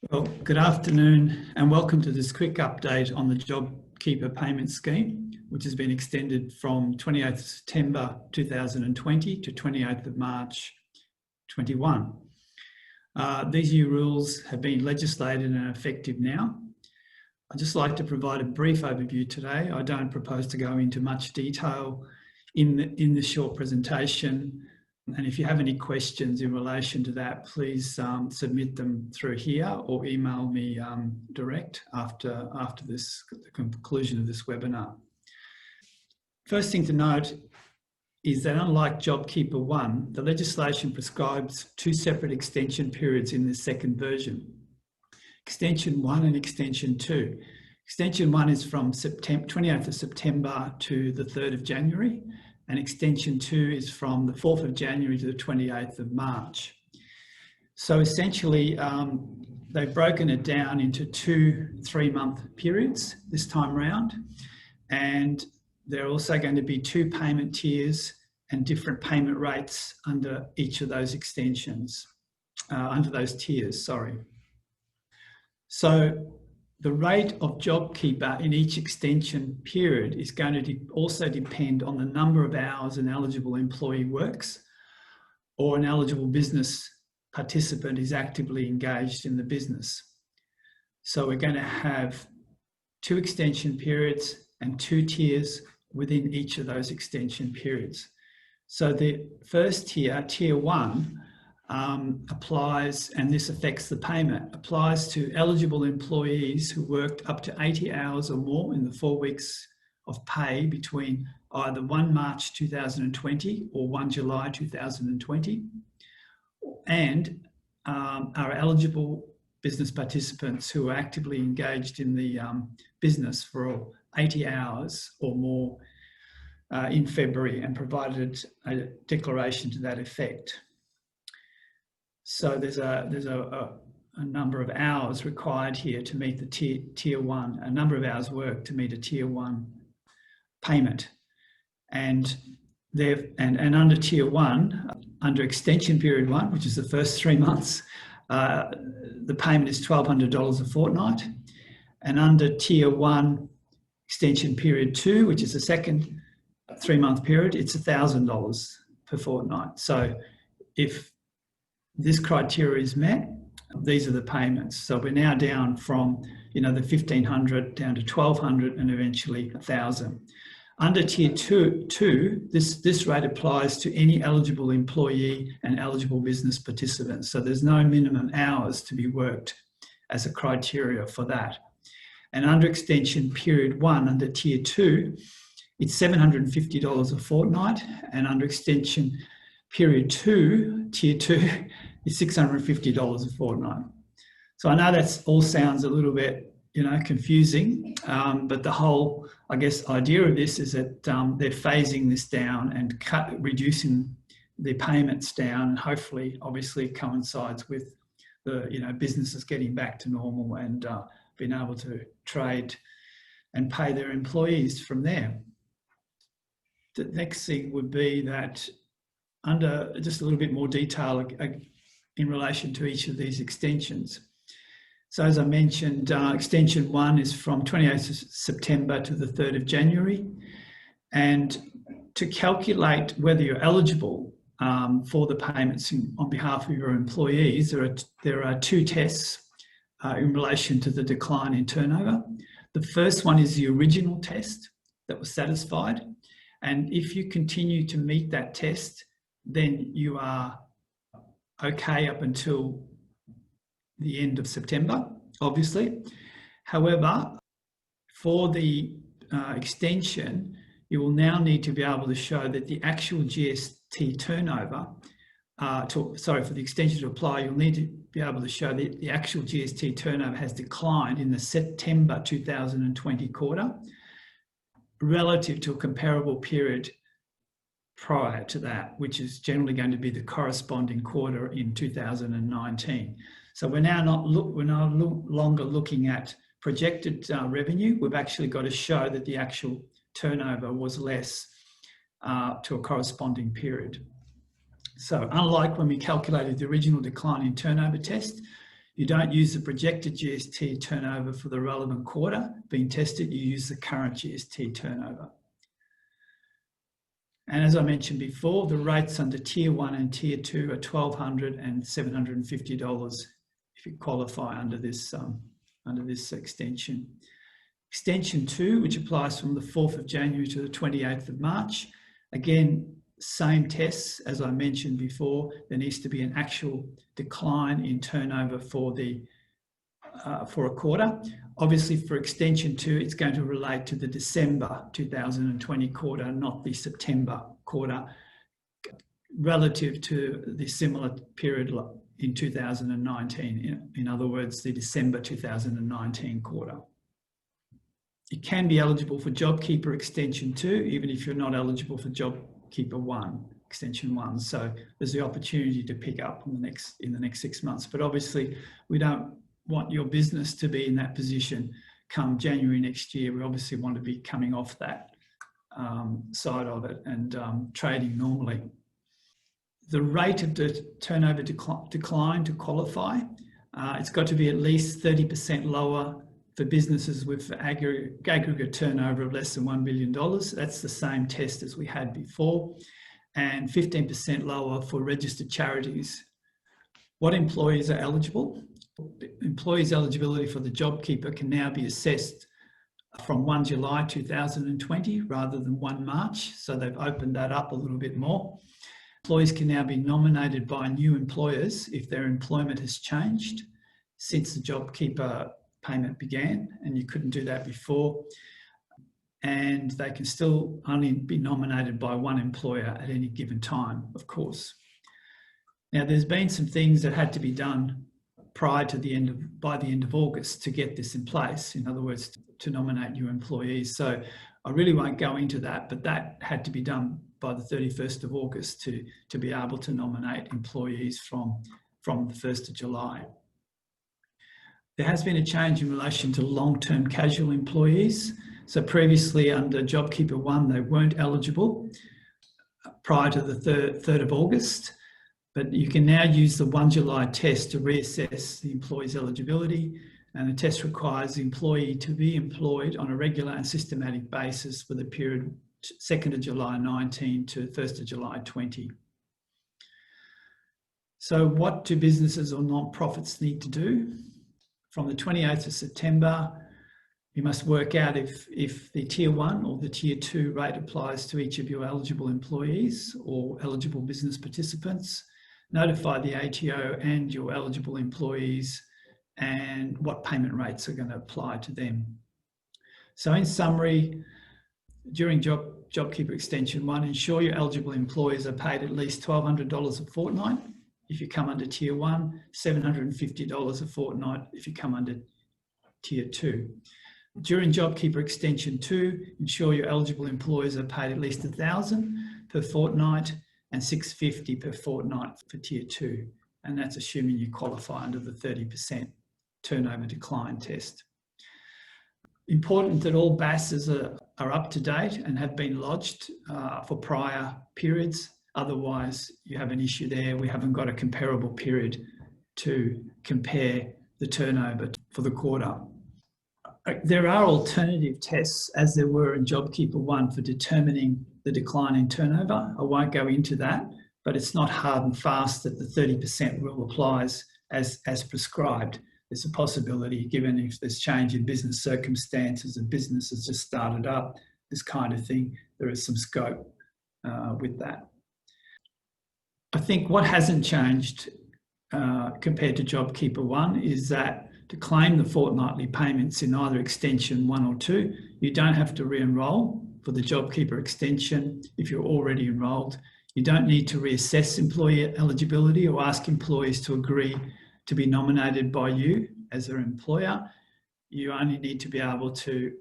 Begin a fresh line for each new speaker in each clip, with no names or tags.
Well, good afternoon and welcome to this quick update on the JobKeeper payment scheme, which has been extended from 28th September 2020 to 28th of March 21. These new rules have been legislated and effective now. I'd just like to provide a brief overview today. I don't propose to go into much detail in this short presentation. And if you have any questions in relation to that, please submit them through here or email me direct after the conclusion of this webinar. First thing to note is that unlike JobKeeper 1, the legislation prescribes two separate extension periods in this second version. Extension 1 and Extension 2. Extension 1 is from 28th of September to the 3rd of January. And Extension 2 is from the 4th of January to the 28th of March. So essentially, they've broken it down into two 3-month periods this time round. And there are also going to be two payment tiers and different payment rates under each of those extensions, under those tiers, sorry. So the rate of JobKeeper in each extension period is going to also depend on the number of hours an eligible employee works or an eligible business participant is actively engaged in the business. So we're going to have two extension periods and two tiers within each of those extension periods. So the first tier, Tier 1, applies, and this affects the payment, applies to eligible employees who worked up to 80 hours or more in the 4 weeks of pay between either 1 March 2020 or 1 July 2020, and are eligible business participants who are actively engaged in the business for 80 hours or more in February and provided a declaration to that effect. So there's a number of hours required here to meet the tier 1, a number of hours work to meet a Tier 1 payment. And under Tier 1, under Extension Period 1, which is the first 3 months, the payment is $1,200 a fortnight. And under Tier 1, Extension Period 2, which is the second 3-month period, it's $1,000 per fortnight. So if this criteria is met, these are the payments. So we're now down from, the $1,500 down to $1,200 and eventually $1,000. Under Tier 2, this rate applies to any eligible employee and eligible business participants. So there's no minimum hours to be worked as a criteria for that. And under Extension Period 1, under Tier 2, it's $750 a fortnight, and under Extension Period 2, Tier 2, is $650 a fortnight. So I know that all sounds a little bit, confusing, but the whole, idea of this is that they're phasing this down and reducing the payments down, and hopefully, obviously, coincides with the, businesses getting back to normal and being able to trade and pay their employees from there. The next thing would be that under just a little bit more detail in relation to each of these extensions. So as I mentioned, Extension 1 is from 28th September to the 3rd of January. And to calculate whether you're eligible for the payments on behalf of your employees, there are two tests in relation to the decline in turnover. The first one is the original test that was satisfied. And if you continue to meet that test, then you are okay up until the end of September, obviously. However, for the extension, you will now need to be able to show that the actual GST turnover, for the extension to apply, you'll need to be able to show that the actual GST turnover has declined in the September 2020 quarter relative to a comparable period prior to that, which is generally going to be the corresponding quarter in 2019. So we're now no longer looking at projected revenue. We've actually got to show that the actual turnover was less to a corresponding period. So unlike when we calculated the original decline in turnover test, You don't use the projected GST turnover for the relevant quarter being tested, you use the current GST turnover. And as I mentioned before, the rates under Tier 1 and Tier 2 are $1,200 and $750 if you qualify under this extension. Extension 2, which applies from the 4th of January to the 28th of March. Again, same tests as I mentioned before. There needs to be an actual decline in turnover for a quarter. Obviously, for extension 2, it's going to relate to the December 2020 quarter, not the September quarter, relative to the similar period in 2019. In other words, the December 2019 quarter. You can be eligible for JobKeeper Extension 2, even if you're not eligible for JobKeeper 1, Extension 1. So there's the opportunity to pick up in the next 6 months. But obviously, we don't want your business to be in that position come January next year. We obviously want to be coming off that side of it and trading normally. The rate of the turnover decline to qualify, it's got to be at least 30% lower for businesses with aggregate turnover of less than $1 billion. That's the same test as we had before, and 15% lower for registered charities. What employees are eligible? Employees' eligibility for the JobKeeper can now be assessed from 1 July 2020 rather than 1 March, so they've opened that up a little bit more. Employees can now be nominated by new employers if their employment has changed since the JobKeeper payment began, and you couldn't do that before. And they can still only be nominated by one employer at any given time, of course. Now, there's been some things that had to be done by the end of August to get this in place. In other words, to nominate new employees. So I really won't go into that, but that had to be done by the 31st of August to be able to nominate employees from the 1st of July. There has been a change in relation to long-term casual employees. So previously under JobKeeper 1, they weren't eligible prior to the 3rd of August, but you can now use the 1 July test to reassess the employee's eligibility, and the test requires the employee to be employed on a regular and systematic basis for the period 2nd of July 19 to 1st of July 20. So what do businesses or non-profits need to do? From the 28th of September, you must work out if the Tier 1 or the Tier 2 rate applies to each of your eligible employees or eligible business participants. Notify the ATO and your eligible employees and what payment rates are going to apply to them. So in summary, during JobKeeper Extension 1, ensure your eligible employees are paid at least $1,200 a fortnight if you come under Tier 1, $750 a fortnight if you come under Tier 2. During JobKeeper Extension 2, ensure your eligible employees are paid at least $1,000 per fortnight and $650 per fortnight for Tier 2. And that's assuming you qualify under the 30% turnover decline test. Important that all BASs are up to date and have been lodged for prior periods. Otherwise, you have an issue there. We haven't got a comparable period to compare the turnover for the quarter. There are alternative tests, as there were in JobKeeper 1, for determining the decline in turnover. I won't go into that, but it's not hard and fast that the 30% rule applies as prescribed. There's a possibility, given if there's change in business circumstances, a business has just started up, this kind of thing, there is some scope with that. I think what hasn't changed compared to JobKeeper 1 is that to claim the fortnightly payments in either Extension 1 or 2, you don't have to re-enroll for the JobKeeper extension if you're already enrolled. You don't need to reassess employee eligibility or ask employees to agree to be nominated by you as their employer. You only need to be able to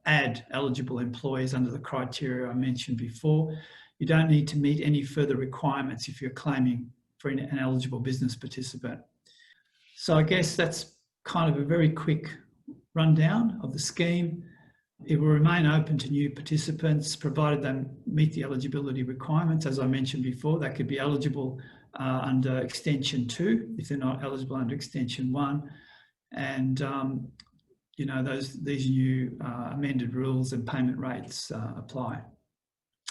add eligible employees under the criteria I mentioned before. You don't need to meet any further requirements if you're claiming for an eligible business participant. So I guess that's kind of a very quick rundown of the scheme. It will remain open to new participants, provided they meet the eligibility requirements. As I mentioned before, they could be eligible under Extension 2 if they're not eligible under Extension 1. And, you know, these new amended rules and payment rates apply.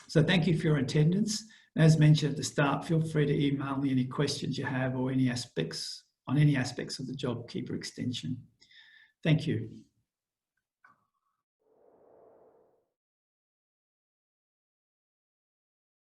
So thank you for your attendance. As mentioned at the start, feel free to email me any questions you have or any aspects of the JobKeeper extension. Thank you.